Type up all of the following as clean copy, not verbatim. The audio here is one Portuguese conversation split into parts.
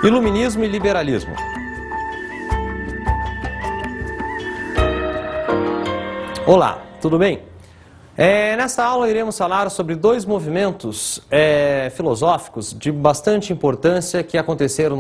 Iluminismo e liberalismo. Olá, tudo bem? Nesta aula iremos falar sobre dois movimentos filosóficos de bastante importância que aconteceram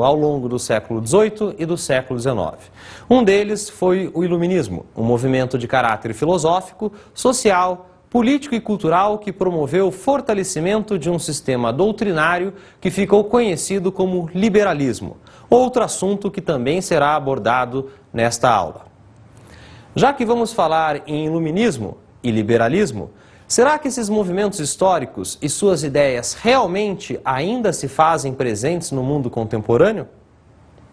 ao longo do século XVIII e do século XIX. Um deles foi o Iluminismo, um movimento de caráter filosófico, social, político e cultural que promoveu o fortalecimento de um sistema doutrinário que ficou conhecido como liberalismo, outro assunto que também será abordado nesta aula. Já que vamos falar em iluminismo e liberalismo, será que esses movimentos históricos e suas ideias realmente ainda se fazem presentes no mundo contemporâneo?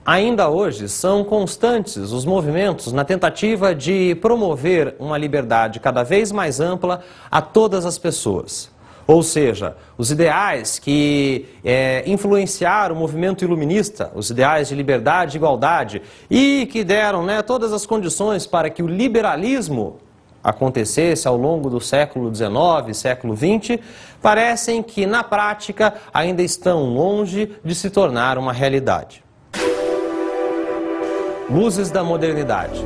Ainda hoje são constantes os movimentos na tentativa de promover uma liberdade cada vez mais ampla a todas as pessoas. Ou seja, os ideais que influenciaram o movimento iluminista, os ideais de liberdade e igualdade, e que deram todas as condições para que o liberalismo acontecesse ao longo do século XIX, século XX, parecem que na prática ainda estão longe de se tornar uma realidade. Luzes da modernidade.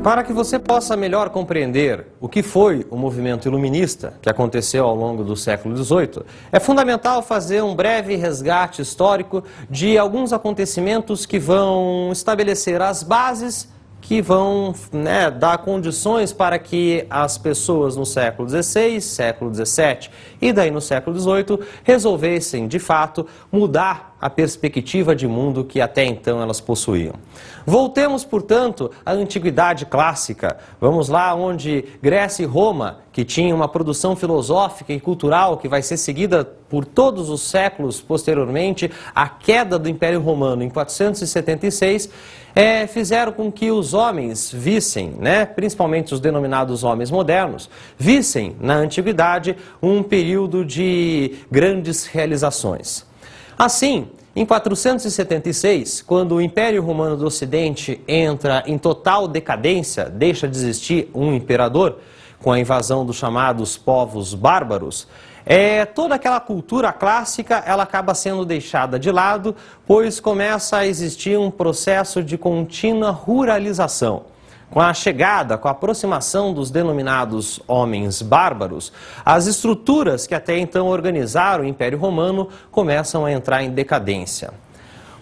Para que você possa melhor compreender o que foi o movimento iluminista que aconteceu ao longo do século XVIII, é fundamental fazer um breve resgate histórico de alguns acontecimentos que vão estabelecer as bases que vão dar condições para que as pessoas no século XVI, século XVII e daí no século XVIII resolvessem, de fato, mudar a perspectiva de mundo que até então elas possuíam. Voltemos, portanto, à Antiguidade Clássica. Vamos lá onde Grécia e Roma, que tinham uma produção filosófica e cultural que vai ser seguida por todos os séculos posteriormente, a queda do Império Romano em 476, fizeram com que os homens vissem, principalmente os denominados homens modernos, vissem na Antiguidade um período de grandes realizações. Assim, em 476, quando o Império Romano do Ocidente entra em total decadência, deixa de existir um imperador, com a invasão dos chamados povos bárbaros, toda aquela cultura clássica ela acaba sendo deixada de lado, pois começa a existir um processo de contínua ruralização. Com a chegada, com a aproximação dos denominados homens bárbaros, as estruturas que até então organizaram o Império Romano começam a entrar em decadência.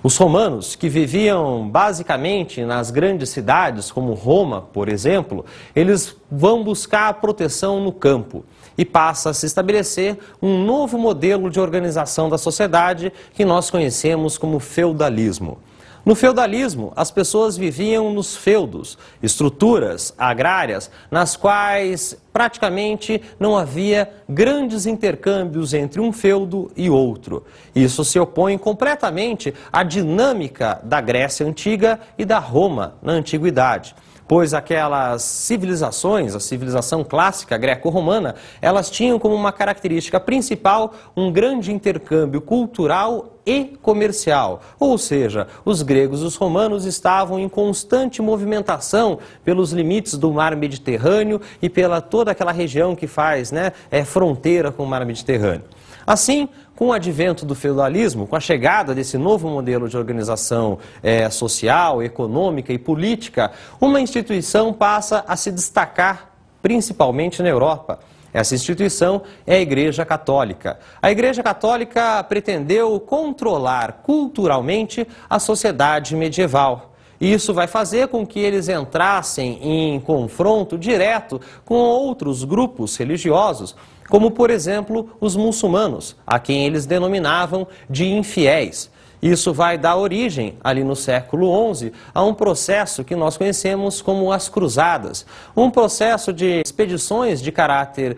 Os romanos, que viviam basicamente nas grandes cidades, como Roma, por exemplo, eles vão buscar proteção no campo e passa a se estabelecer um novo modelo de organização da sociedade que nós conhecemos como feudalismo. No feudalismo, as pessoas viviam nos feudos, estruturas agrárias nas quais praticamente não havia grandes intercâmbios entre um feudo e outro. Isso se opõe completamente à dinâmica da Grécia Antiga e da Roma na Antiguidade, pois aquelas civilizações, a civilização clássica greco-romana, elas tinham como uma característica principal um grande intercâmbio cultural e comercial, ou seja, os gregos e os romanos estavam em constante movimentação pelos limites do mar Mediterrâneo e pela toda aquela região que faz fronteira com o mar Mediterrâneo. Assim, com o advento do feudalismo, com a chegada desse novo modelo de organização social, econômica e política, uma instituição passa a se destacar principalmente na Europa. Essa instituição é a Igreja Católica. A Igreja Católica pretendeu controlar culturalmente a sociedade medieval. Isso vai fazer com que eles entrassem em confronto direto com outros grupos religiosos, como, por exemplo, os muçulmanos, a quem eles denominavam de infiéis. Isso vai dar origem, ali no século XI, a um processo que nós conhecemos como as Cruzadas. Um processo de expedições de caráter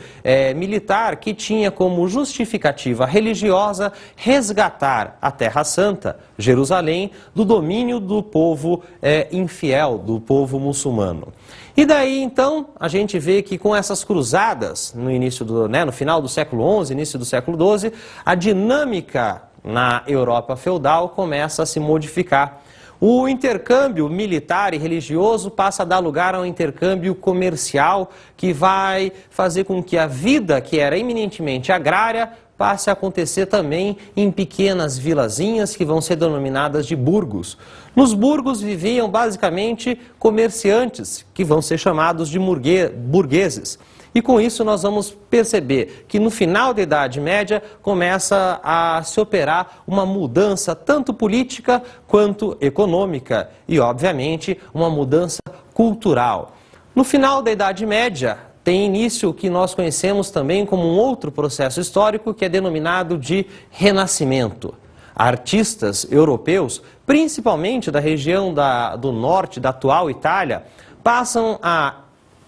militar que tinha como justificativa religiosa resgatar a Terra Santa, Jerusalém, do domínio do povo infiel, do povo muçulmano. E daí, então, a gente vê que com essas cruzadas, no final do século XI, início do século XII, a dinâmica na Europa feudal começa a se modificar. O intercâmbio militar e religioso passa a dar lugar a um intercâmbio comercial que vai fazer com que a vida, que era eminentemente agrária, passe a acontecer também em pequenas vilazinhas que vão ser denominadas de burgos. Nos burgos viviam basicamente comerciantes, que vão ser chamados de burgueses. E com isso nós vamos perceber que no final da Idade Média começa a se operar uma mudança tanto política quanto econômica e, obviamente, uma mudança cultural. No final da Idade Média tem início o que nós conhecemos também como um outro processo histórico que é denominado de Renascimento. Artistas europeus, principalmente da região do norte da atual Itália, passam a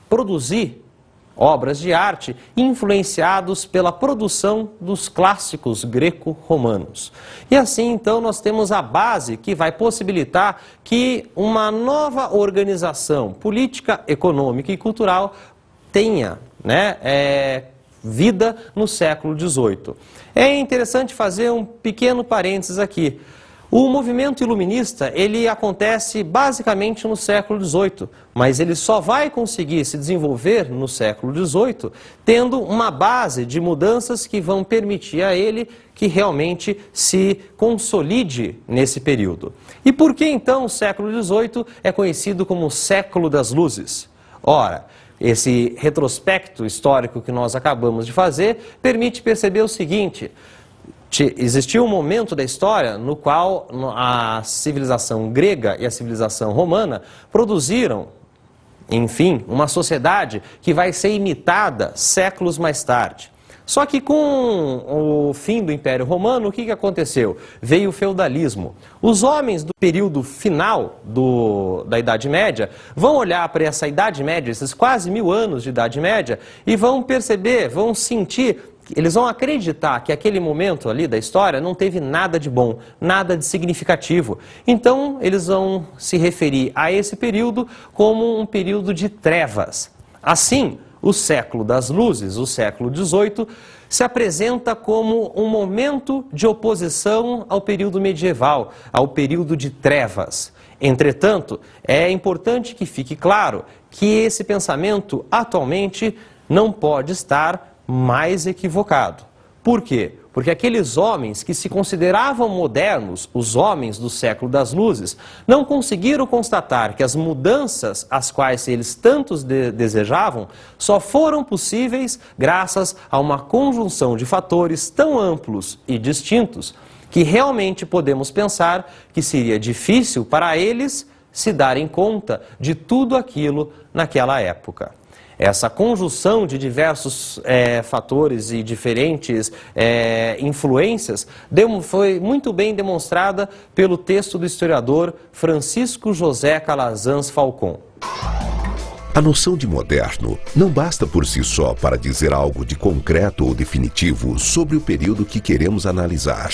produzir obras de arte influenciados pela produção dos clássicos greco-romanos. E assim, então, nós temos a base que vai possibilitar que uma nova organização política, econômica e cultural tenha, vida no século XVIII. É interessante fazer um pequeno parênteses aqui. O movimento iluminista, ele acontece basicamente no século XVIII, mas ele só vai conseguir se desenvolver no século XVIII tendo uma base de mudanças que vão permitir a ele que realmente se consolide nesse período. E por que então o século XVIII é conhecido como o século das luzes? Ora, esse retrospecto histórico que nós acabamos de fazer permite perceber o seguinte: existiu um momento da história no qual a civilização grega e a civilização romana produziram, enfim, uma sociedade que vai ser imitada séculos mais tarde. Só que com o fim do Império Romano, o que aconteceu? Veio o feudalismo. Os homens do período final da Idade Média vão olhar para essa Idade Média, esses quase 1000 anos de Idade Média, e vão perceber, vão sentir, eles vão acreditar que aquele momento ali da história não teve nada de bom, nada de significativo. Então, eles vão se referir a esse período como um período de trevas. Assim, o século das luzes, o século XVIII, se apresenta como um momento de oposição ao período medieval, ao período de trevas. Entretanto, é importante que fique claro que esse pensamento atualmente não pode estar mais equivocado. Por quê? Porque aqueles homens que se consideravam modernos, os homens do século das luzes, não conseguiram constatar que as mudanças às quais eles tantos desejavam só foram possíveis graças a uma conjunção de fatores tão amplos e distintos que realmente podemos pensar que seria difícil para eles se darem conta de tudo aquilo naquela época. Essa conjunção de diversos fatores e diferentes influências foi muito bem demonstrada pelo texto do historiador Francisco José Calazans Falcon. A noção de moderno não basta por si só para dizer algo de concreto ou definitivo sobre o período que queremos analisar.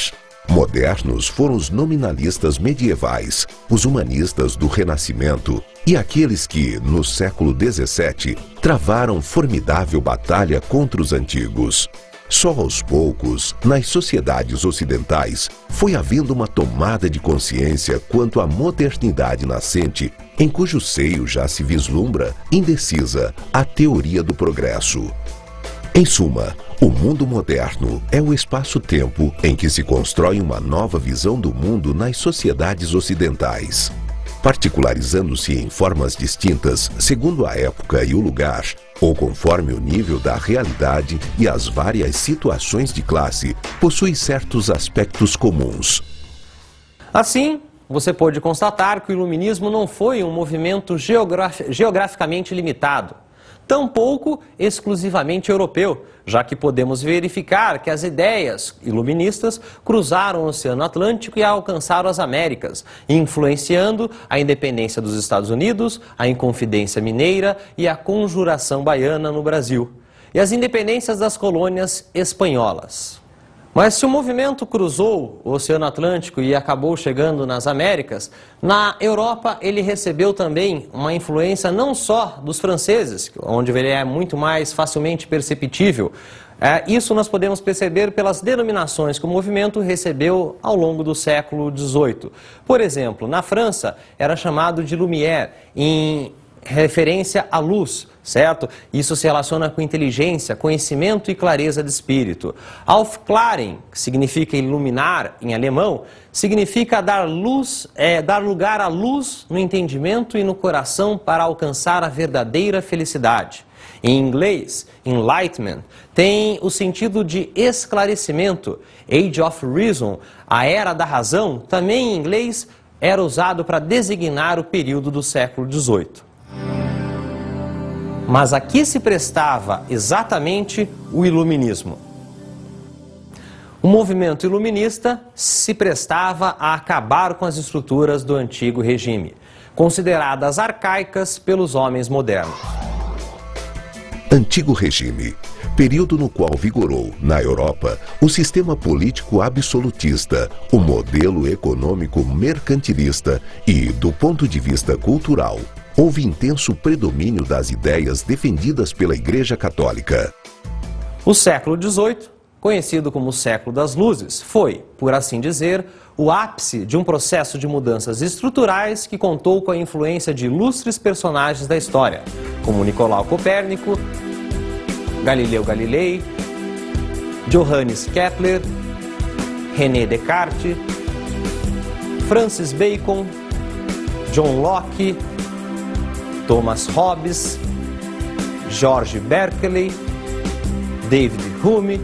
Modernos foram os nominalistas medievais, os humanistas do Renascimento e aqueles que, no século XVII, travaram formidável batalha contra os antigos. Só aos poucos, nas sociedades ocidentais, foi havendo uma tomada de consciência quanto à modernidade nascente, em cujo seio já se vislumbra, indecisa, a teoria do progresso. Em suma, o mundo moderno é o espaço-tempo em que se constrói uma nova visão do mundo nas sociedades ocidentais. Particularizando-se em formas distintas segundo a época e o lugar, ou conforme o nível da realidade e as várias situações de classe, possui certos aspectos comuns. Assim, você pode constatar que o iluminismo não foi um movimento geograficamente limitado, tampouco exclusivamente europeu, já que podemos verificar que as ideias iluministas cruzaram o Oceano Atlântico e alcançaram as Américas, influenciando a independência dos Estados Unidos, a Inconfidência Mineira e a Conjuração Baiana no Brasil, e as independências das colônias espanholas. Mas se o movimento cruzou o Oceano Atlântico e acabou chegando nas Américas, na Europa ele recebeu também uma influência não só dos franceses, onde ele é muito mais facilmente perceptível. Isso nós podemos perceber pelas denominações que o movimento recebeu ao longo do século XVIII. Por exemplo, na França era chamado de Lumière, em referência à luz, certo? Isso se relaciona com inteligência, conhecimento e clareza de espírito. Aufklärung, que significa iluminar em alemão, significa dar luz, dar lugar à luz no entendimento e no coração para alcançar a verdadeira felicidade. Em inglês, enlightenment tem o sentido de esclarecimento. Age of Reason, a era da razão, também em inglês era usado para designar o período do século XVIII. Mas a que se prestava exatamente o iluminismo? O movimento iluminista se prestava a acabar com as estruturas do antigo regime, consideradas arcaicas pelos homens modernos. Antigo regime, período no qual vigorou, na Europa, o sistema político absolutista, o modelo econômico mercantilista e, do ponto de vista cultural, houve intenso predomínio das ideias defendidas pela Igreja Católica. O século XVIII, conhecido como o século das luzes, foi, por assim dizer, o ápice de um processo de mudanças estruturais que contou com a influência de ilustres personagens da história, como Nicolau Copérnico, Galileu Galilei, Johannes Kepler, René Descartes, Francis Bacon, John Locke, Thomas Hobbes, George Berkeley, David Hume,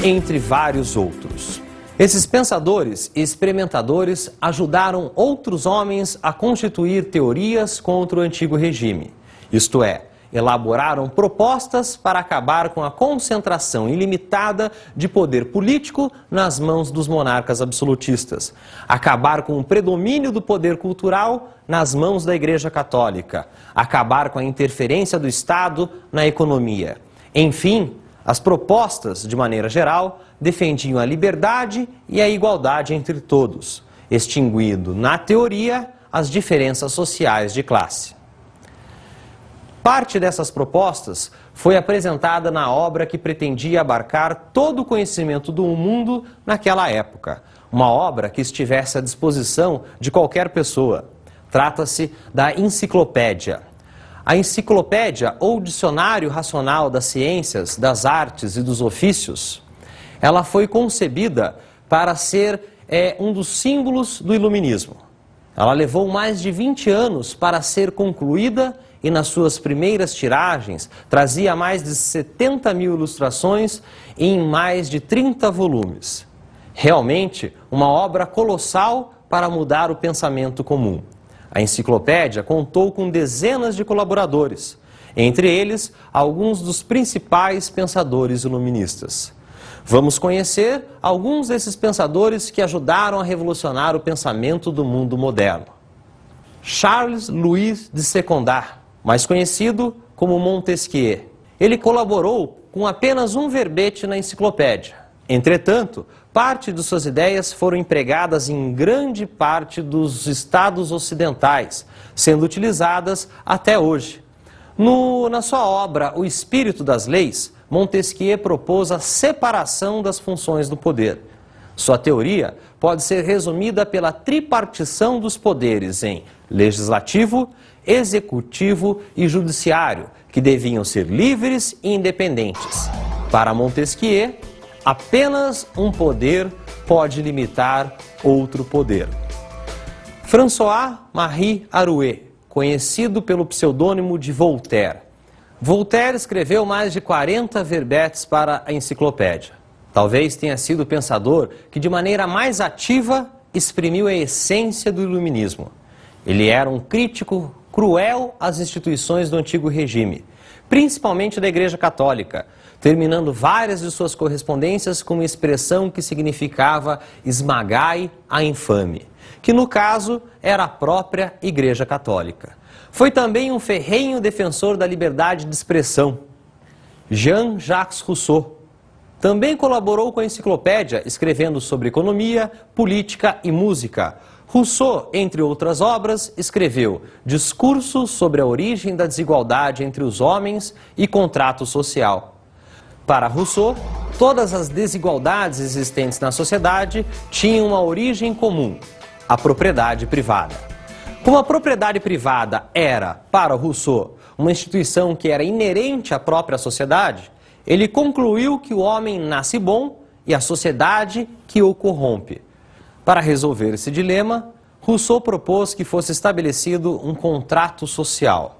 entre vários outros. Esses pensadores e experimentadores ajudaram outros homens a constituir teorias contra o antigo regime, isto é, elaboraram propostas para acabar com a concentração ilimitada de poder político nas mãos dos monarcas absolutistas, acabar com o predomínio do poder cultural nas mãos da Igreja Católica, acabar com a interferência do Estado na economia. Enfim, as propostas, de maneira geral, defendiam a liberdade e a igualdade entre todos, extinguindo, na teoria, as diferenças sociais de classe. Parte dessas propostas foi apresentada na obra que pretendia abarcar todo o conhecimento do mundo naquela época, uma obra que estivesse à disposição de qualquer pessoa. Trata-se da Enciclopédia. A Enciclopédia, ou Dicionário Racional das Ciências, das Artes e dos Ofícios, ela foi concebida para ser um dos símbolos do iluminismo. Ela levou mais de 20 anos para ser concluída e nas suas primeiras tiragens trazia mais de 70 mil ilustrações em mais de 30 volumes. Realmente, uma obra colossal para mudar o pensamento comum. A enciclopédia contou com dezenas de colaboradores, entre eles alguns dos principais pensadores iluministas. Vamos conhecer alguns desses pensadores que ajudaram a revolucionar o pensamento do mundo moderno. Charles Louis de Secondat, mais conhecido como Montesquieu. Ele colaborou com apenas um verbete na enciclopédia. Entretanto, parte de suas ideias foram empregadas em grande parte dos estados ocidentais, sendo utilizadas até hoje. Na sua obra O Espírito das Leis, Montesquieu propôs a separação das funções do poder. Sua teoria pode ser resumida pela tripartição dos poderes em legislativo, executivo e judiciário, que deviam ser livres e independentes. Para Montesquieu, apenas um poder limitar outro poder. François-Marie Arouet, conhecido pelo pseudônimo de Voltaire. Voltaire escreveu mais de 40 verbetes para a enciclopédia. Talvez tenha sido o pensador que de maneira mais ativa exprimiu a essência do iluminismo. Ele era um crítico cruel às instituições do antigo regime, principalmente da Igreja Católica, terminando várias de suas correspondências com uma expressão que significava esmagai a infame, que no caso era a própria Igreja Católica. Foi também um ferrenho defensor da liberdade de expressão. Jean-Jacques Rousseau também colaborou com a enciclopédia, escrevendo sobre economia, política e música. Rousseau, entre outras obras, escreveu Discurso sobre a origem da desigualdade entre os homens e contrato social. Para Rousseau, todas as desigualdades existentes na sociedade tinham uma origem comum, a propriedade privada. Como a propriedade privada era, para Rousseau, uma instituição que era inerente à própria sociedade, ele concluiu que o homem nasce bom e a sociedade que o corrompe. Para resolver esse dilema, Rousseau propôs que fosse estabelecido um contrato social.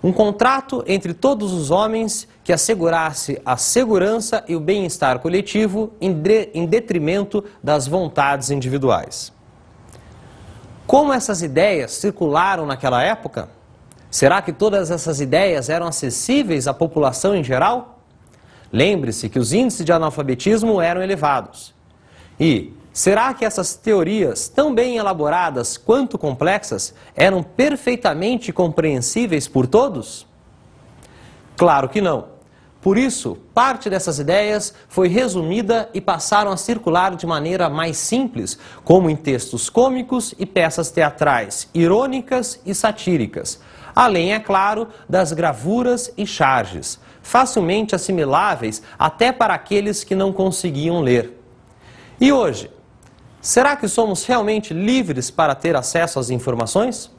Um contrato entre todos os homens que assegurasse a segurança e o bem-estar coletivo em detrimento das vontades individuais. Como essas ideias circularam naquela época? Será que todas essas ideias eram acessíveis à população em geral? Lembre-se que os índices de analfabetismo eram elevados. E será que essas teorias, tão bem elaboradas quanto complexas, eram perfeitamente compreensíveis por todos? Claro que não. Por isso, parte dessas ideias foi resumida e passaram a circular de maneira mais simples, como em textos cômicos e peças teatrais, irônicas e satíricas, além, é claro, das gravuras e charges, facilmente assimiláveis até para aqueles que não conseguiam ler. E hoje, será que somos realmente livres para ter acesso às informações?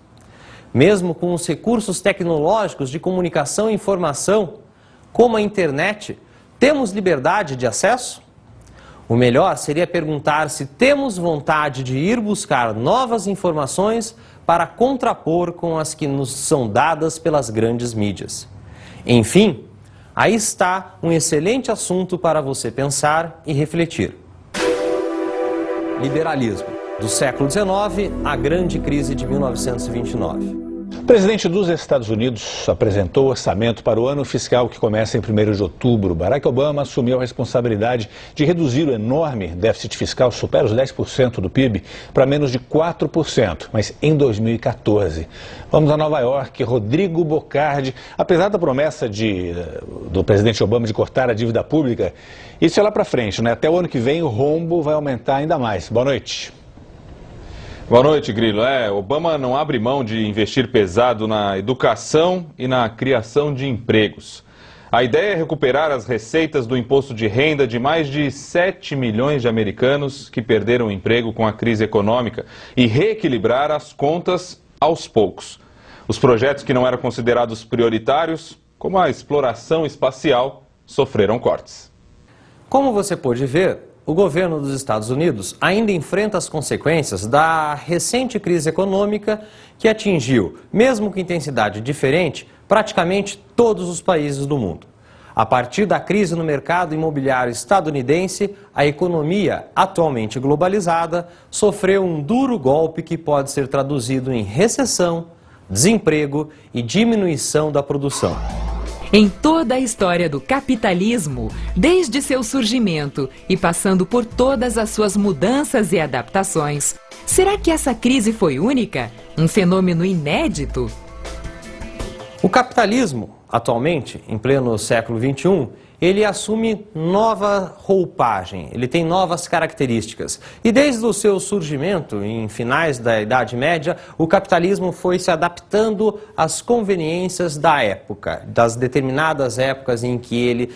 Mesmo com os recursos tecnológicos de comunicação e informação, como a internet, temos liberdade de acesso? O melhor seria perguntar se temos vontade de ir buscar novas informações para contrapor com as que nos são dadas pelas grandes mídias. Enfim, aí está um excelente assunto para você pensar e refletir. Liberalismo, do século XIX à grande crise de 1929. O presidente dos Estados Unidos apresentou o orçamento para o ano fiscal que começa em 1º de outubro. Barack Obama assumiu a responsabilidade de reduzir o enorme déficit fiscal, supera os 10% do PIB, para menos de 4%, mas em 2014. Vamos a Nova York. Rodrigo Bocardi, apesar da promessa do presidente Obama de cortar a dívida pública, isso é lá para frente, né? Até o ano que vem o rombo vai aumentar ainda mais. Boa noite. Boa noite, Grilo. Obama não abre mão de investir pesado na educação e na criação de empregos. A ideia é recuperar as receitas do imposto de renda de mais de 7 milhões de americanos que perderam o emprego com a crise econômica e reequilibrar as contas aos poucos. Os projetos que não eram considerados prioritários, como a exploração espacial, sofreram cortes. Como você pôde ver, o governo dos Estados Unidos ainda enfrenta as consequências da recente crise econômica que atingiu, mesmo com intensidade diferente, praticamente todos os países do mundo. A partir da crise no mercado imobiliário estadunidense, a economia, atualmente globalizada, sofreu um duro golpe que pode ser traduzido em recessão, desemprego e diminuição da produção. Em toda a história do capitalismo, desde seu surgimento e passando por todas as suas mudanças e adaptações, será que essa crise foi única? Um fenômeno inédito? O capitalismo, atualmente, em pleno século XXI, ele assume nova roupagem, ele tem novas características. E desde o seu surgimento, em finais da Idade Média, o capitalismo foi se adaptando às conveniências da época, das determinadas épocas em que ele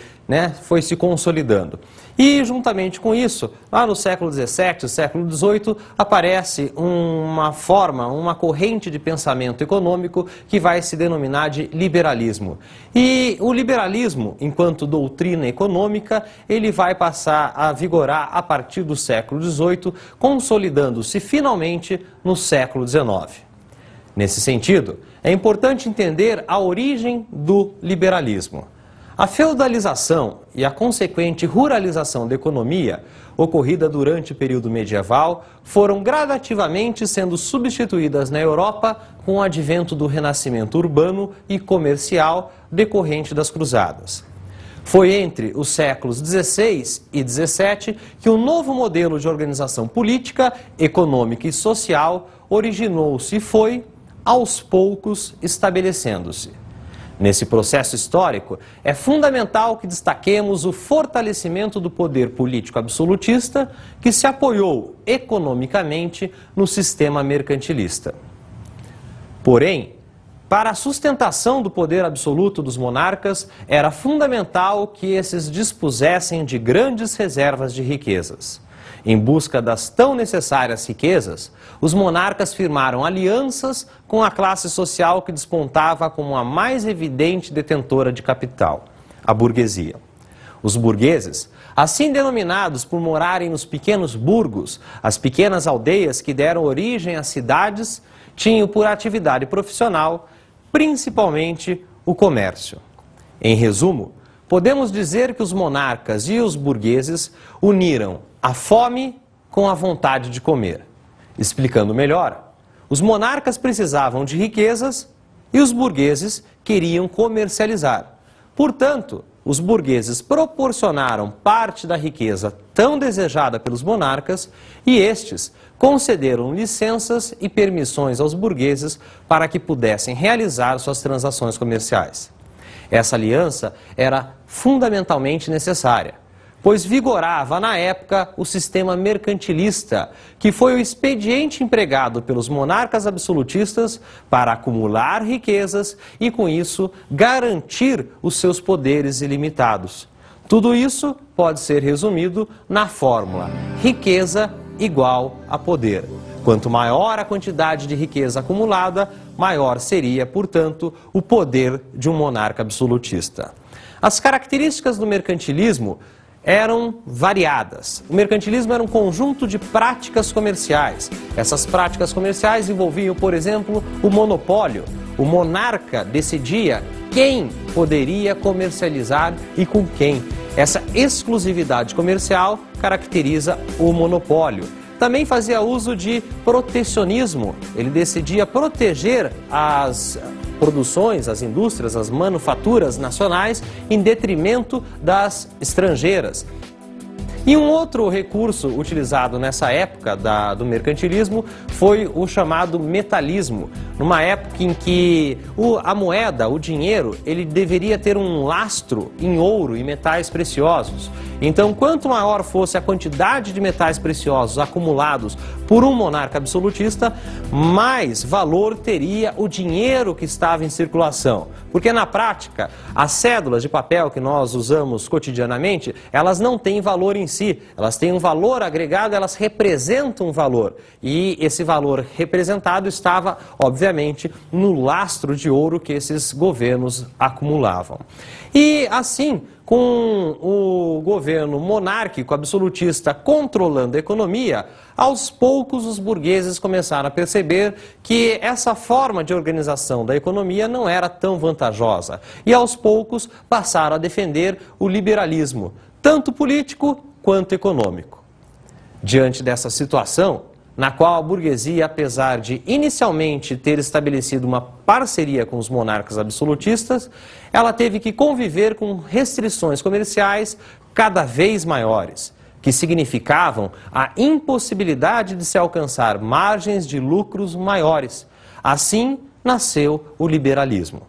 foi se consolidando. E, juntamente com isso, lá no século XVII, século XVIII, aparece uma corrente de pensamento econômico que vai se denominar de liberalismo. E o liberalismo, enquanto doutrina econômica, ele vai passar a vigorar a partir do século XVIII, consolidando-se finalmente no século XIX. Nesse sentido, é importante entender a origem do liberalismo. A feudalização e a consequente ruralização da economia, ocorrida durante o período medieval, foram gradativamente sendo substituídas na Europa com o advento do renascimento urbano e comercial decorrente das cruzadas. Foi entre os séculos XVI e XVII que um novo modelo de organização política, econômica e social originou-se e foi, aos poucos, estabelecendo-se. Nesse processo histórico, é fundamental que destaquemos o fortalecimento do poder político absolutista que se apoiou economicamente no sistema mercantilista. Porém, para a sustentação do poder absoluto dos monarcas, era fundamental que esses dispusessem de grandes reservas de riquezas. Em busca das tão necessárias riquezas, os monarcas firmaram alianças com a classe social que despontava como a mais evidente detentora de capital, a burguesia. Os burgueses, assim denominados por morarem nos pequenos burgos, as pequenas aldeias que deram origem às cidades, tinham por atividade profissional, principalmente, o comércio. Em resumo, podemos dizer que os monarcas e os burgueses uniram a fome com a vontade de comer. Explicando melhor, os monarcas precisavam de riquezas e os burgueses queriam comercializar. Portanto, os burgueses proporcionaram parte da riqueza tão desejada pelos monarcas e estes concederam licenças e permissões aos burgueses para que pudessem realizar suas transações comerciais. Essa aliança era fundamentalmente necessária, pois vigorava na época o sistema mercantilista, que foi o expediente empregado pelos monarcas absolutistas para acumular riquezas e, com isso, garantir os seus poderes ilimitados. Tudo isso pode ser resumido na fórmula: riqueza igual a poder. Quanto maior a quantidade de riqueza acumulada, maior seria, portanto, o poder de um monarca absolutista. As características do mercantilismo eram variadas. O mercantilismo era um conjunto de práticas comerciais. Essas práticas comerciais envolviam, por exemplo, o monopólio. O monarca decidia quem poderia comercializar e com quem. Essa exclusividade comercial caracteriza o monopólio. Também fazia uso de protecionismo. Ele decidia proteger as produções, as indústrias, as manufaturas nacionais em detrimento das estrangeiras. E um outro recurso utilizado nessa época do mercantilismo foi o chamado metalismo, numa época em que a moeda, o dinheiro, ele deveria ter um lastro em ouro e metais preciosos. Então, quanto maior fosse a quantidade de metais preciosos acumulados por um monarca absolutista, mais valor teria o dinheiro que estava em circulação. Porque, na prática, as cédulas de papel que nós usamos cotidianamente, elas não têm valor em si, elas têm um valor agregado, elas representam um valor. E esse valor representado estava, obviamente, no lastro de ouro que esses governos acumulavam. E, assim, com o governo monárquico absolutista controlando a economia, aos poucos os burgueses começaram a perceber que essa forma de organização da economia não era tão vantajosa. E aos poucos passaram a defender o liberalismo, tanto político quanto econômico. Diante dessa situação, na qual a burguesia, apesar de inicialmente ter estabelecido uma parceria com os monarcas absolutistas, ela teve que conviver com restrições comerciais cada vez maiores, que significavam a impossibilidade de se alcançar margens de lucros maiores. Assim nasceu o liberalismo.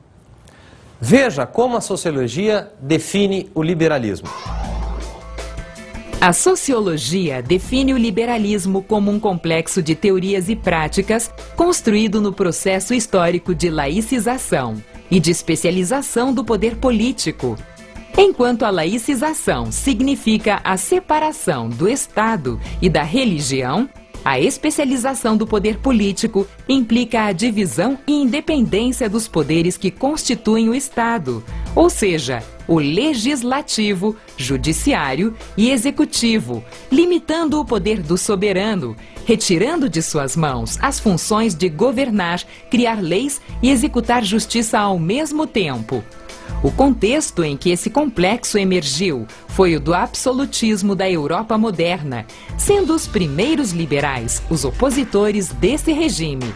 Veja como a sociologia define o liberalismo. A sociologia define o liberalismo como um complexo de teorias e práticas construído no processo histórico de laicização e de especialização do poder político. Enquanto a laicização significa a separação do Estado e da religião, a especialização do poder político implica a divisão e independência dos poderes que constituem o Estado, ou seja, o legislativo, judiciário e executivo, limitando o poder do soberano, retirando de suas mãos as funções de governar, criar leis e executar justiça ao mesmo tempo. O contexto em que esse complexo emergiu foi o do absolutismo da Europa moderna, sendo os primeiros liberais os opositores desse regime.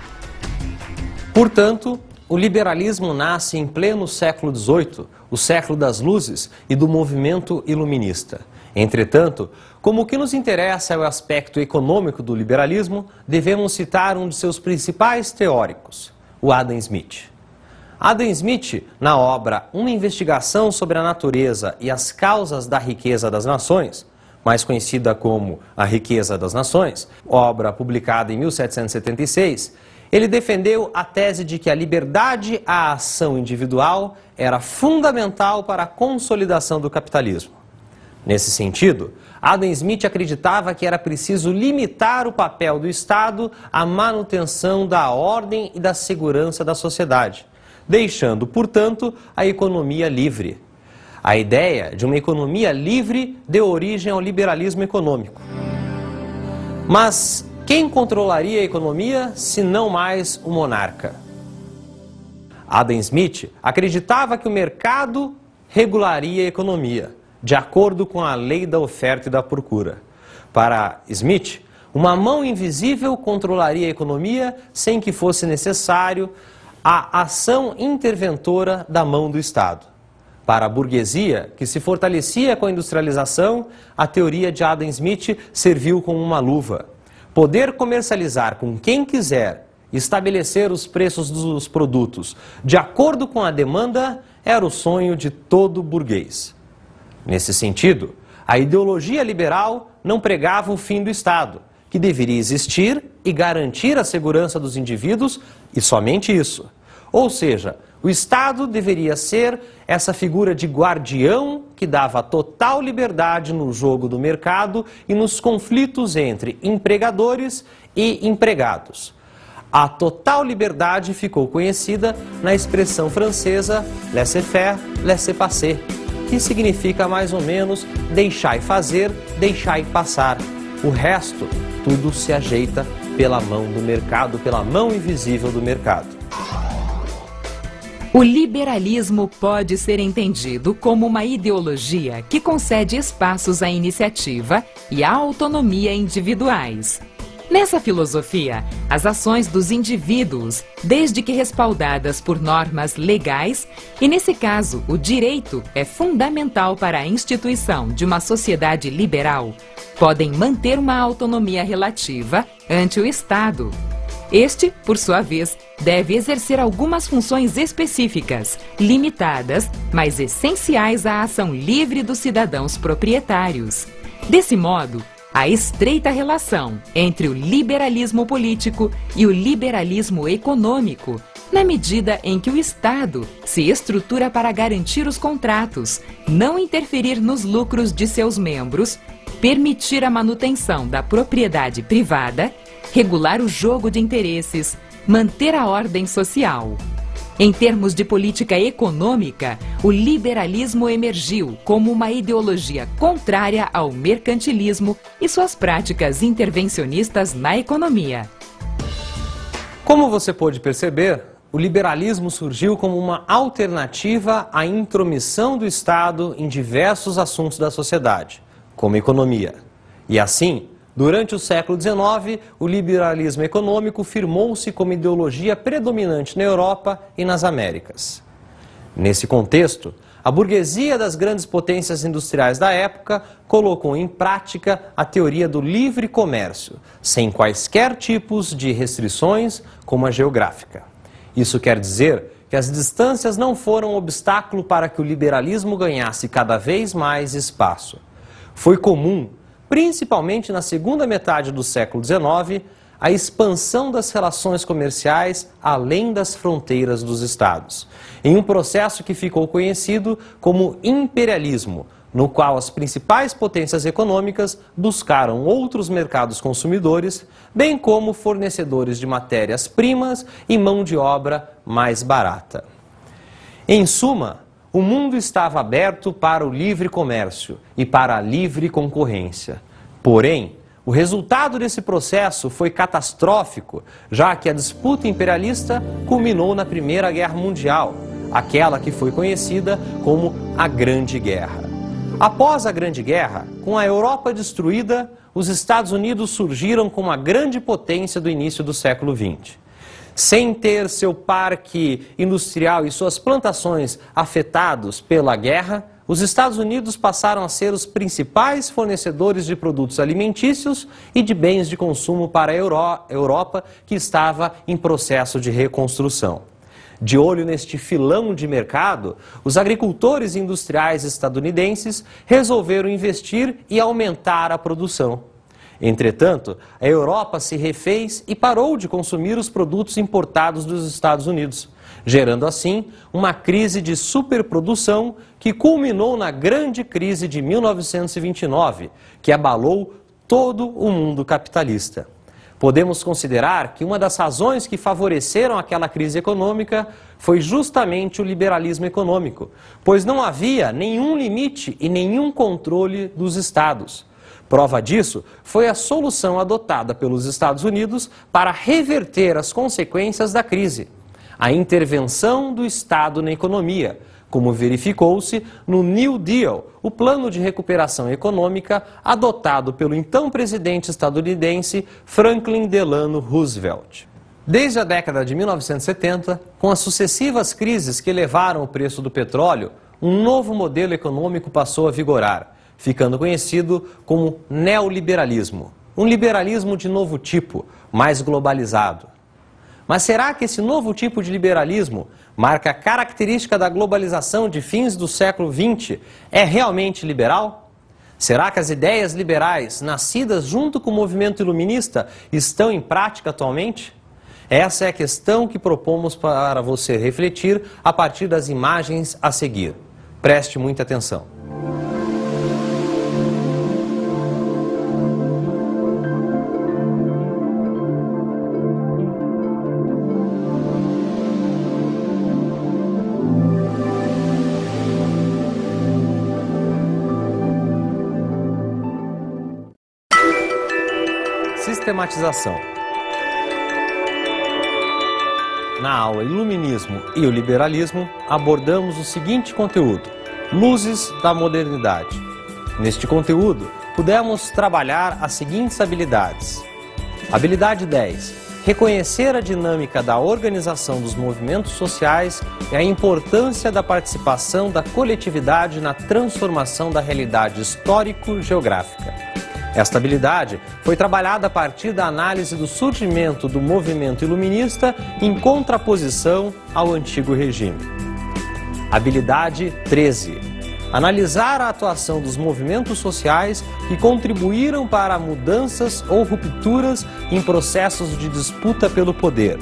Portanto, o liberalismo nasce em pleno século XVIII, o século das luzes e do movimento iluminista. Entretanto, como o que nos interessa é o aspecto econômico do liberalismo, devemos citar um de seus principais teóricos, o Adam Smith. Adam Smith, na obra Uma Investigação sobre a Natureza e as Causas da Riqueza das Nações, mais conhecida como A Riqueza das Nações, obra publicada em 1776, ele defendeu a tese de que a liberdade à ação individual era fundamental para a consolidação do capitalismo. Nesse sentido, Adam Smith acreditava que era preciso limitar o papel do Estado à manutenção da ordem e da segurança da sociedade, deixando, portanto, a economia livre. A ideia de uma economia livre deu origem ao liberalismo econômico. Mas quem controlaria a economia se não mais o monarca? Adam Smith acreditava que o mercado regularia a economia, de acordo com a lei da oferta e da procura. Para Smith, uma mão invisível controlaria a economia sem que fosse necessário a ação interventora da mão do Estado. Para a burguesia, que se fortalecia com a industrialização, a teoria de Adam Smith serviu como uma luva. Poder comercializar com quem quiser, estabelecer os preços dos produtos de acordo com a demanda, era o sonho de todo burguês. Nesse sentido, a ideologia liberal não pregava o fim do Estado, que deveria existir e garantir a segurança dos indivíduos, e somente isso. Ou seja, o Estado deveria ser essa figura de guardião que dava total liberdade no jogo do mercado e nos conflitos entre empregadores e empregados. A total liberdade ficou conhecida na expressão francesa laissez-faire, laissez-passer, que significa mais ou menos deixar e fazer, deixar e passar. O resto, tudo se ajeita pela mão do mercado, pela mão invisível do mercado. O liberalismo pode ser entendido como uma ideologia que concede espaços à iniciativa e à autonomia individuais. Nessa filosofia, as ações dos indivíduos, desde que respaldadas por normas legais, e nesse caso o direito é fundamental para a instituição de uma sociedade liberal, podem manter uma autonomia relativa ante o Estado. Este, por sua vez, deve exercer algumas funções específicas, limitadas, mas essenciais à ação livre dos cidadãos proprietários. Desse modo, a estreita relação entre o liberalismo político e o liberalismo econômico, na medida em que o Estado se estrutura para garantir os contratos, não interferir nos lucros de seus membros, permitir a manutenção da propriedade privada, regular o jogo de interesses, manter a ordem social. Em termos de política econômica, o liberalismo emergiu como uma ideologia contrária ao mercantilismo e suas práticas intervencionistas na economia. Como você pôde perceber, o liberalismo surgiu como uma alternativa à intromissão do Estado em diversos assuntos da sociedade, como a economia. E assim, durante o século XIX, o liberalismo econômico firmou-se como ideologia predominante na Europa e nas Américas. Nesse contexto, a burguesia das grandes potências industriais da época colocou em prática a teoria do livre comércio, sem quaisquer tipos de restrições, como a geográfica. Isso quer dizer que as distâncias não foram obstáculo para que o liberalismo ganhasse cada vez mais espaço. Foi comum, principalmente na segunda metade do século XIX, a expansão das relações comerciais além das fronteiras dos estados, em um processo que ficou conhecido como imperialismo, no qual as principais potências econômicas buscaram outros mercados consumidores, bem como fornecedores de matérias-primas e mão de obra mais barata. Em suma, o mundo estava aberto para o livre comércio e para a livre concorrência. Porém, o resultado desse processo foi catastrófico, já que a disputa imperialista culminou na Primeira Guerra Mundial, aquela que foi conhecida como a Grande Guerra. Após a Grande Guerra, com a Europa destruída, os Estados Unidos surgiram como a grande potência do início do século XX. Sem ter seu parque industrial e suas plantações afetados pela guerra, os Estados Unidos passaram a ser os principais fornecedores de produtos alimentícios e de bens de consumo para a Europa, que estava em processo de reconstrução. De olho neste filão de mercado, os agricultores industriais estadunidenses resolveram investir e aumentar a produção. Entretanto, a Europa se refez e parou de consumir os produtos importados dos Estados Unidos, gerando assim uma crise de superprodução que culminou na grande crise de 1929, que abalou todo o mundo capitalista. Podemos considerar que uma das razões que favoreceram aquela crise econômica foi justamente o liberalismo econômico, pois não havia nenhum limite e nenhum controle dos estados. Prova disso foi a solução adotada pelos Estados Unidos para reverter as consequências da crise: a intervenção do Estado na economia, como verificou-se no New Deal, o plano de recuperação econômica adotado pelo então presidente estadunidense Franklin Delano Roosevelt. Desde a década de 1970, com as sucessivas crises que elevaram o preço do petróleo, um novo modelo econômico passou a vigorar, ficando conhecido como neoliberalismo. Um liberalismo de novo tipo, mais globalizado. Mas será que esse novo tipo de liberalismo marca a característica da globalização de fins do século XX? É realmente liberal? Será que as ideias liberais, nascidas junto com o movimento iluminista, estão em prática atualmente? Essa é a questão que propomos para você refletir a partir das imagens a seguir. Preste muita atenção. Sistematização. Na aula Iluminismo e o Liberalismo, abordamos o seguinte conteúdo: Luzes da Modernidade. Neste conteúdo, pudemos trabalhar as seguintes habilidades. Habilidade 10. Reconhecer a dinâmica da organização dos movimentos sociais e a importância da participação da coletividade na transformação da realidade histórico-geográfica. Esta habilidade foi trabalhada a partir da análise do surgimento do movimento iluminista em contraposição ao antigo regime. Habilidade 13. Analisar a atuação dos movimentos sociais que contribuíram para mudanças ou rupturas em processos de disputa pelo poder.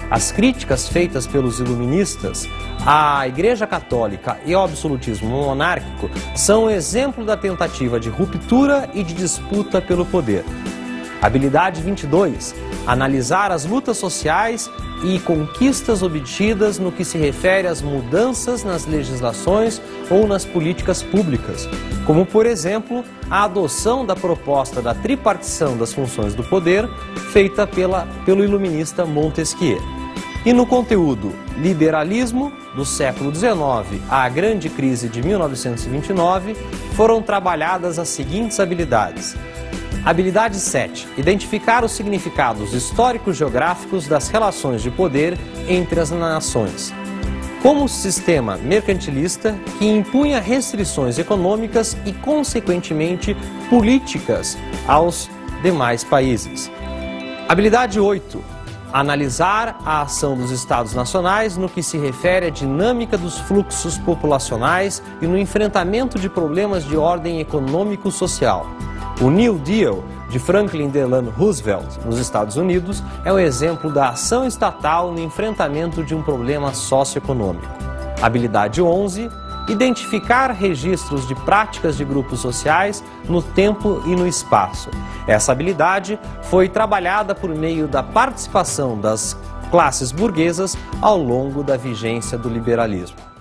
As críticas feitas pelos iluministas à Igreja Católica e ao absolutismo monárquico são um exemplo da tentativa de ruptura e de disputa pelo poder. Habilidade 22. Analisar as lutas sociais e conquistas obtidas no que se refere às mudanças nas legislações ou nas políticas públicas, como, por exemplo, a adoção da proposta da tripartição das funções do poder, feita pelo iluminista Montesquieu. E no conteúdo Liberalismo, do século XIX à grande crise de 1929, foram trabalhadas as seguintes habilidades. Habilidade 7. Identificar os significados históricos-geográficos das relações de poder entre as nações. Como sistema mercantilista que impunha restrições econômicas e, consequentemente, políticas aos demais países. Habilidade 8. Analisar a ação dos Estados nacionais no que se refere à dinâmica dos fluxos populacionais e no enfrentamento de problemas de ordem econômico-social. O New Deal, de Franklin Delano Roosevelt, nos Estados Unidos, é um exemplo da ação estatal no enfrentamento de um problema socioeconômico. Habilidade 11. Identificar registros de práticas de grupos sociais no tempo e no espaço. Essa habilidade foi trabalhada por meio da participação das classes burguesas ao longo da vigência do liberalismo.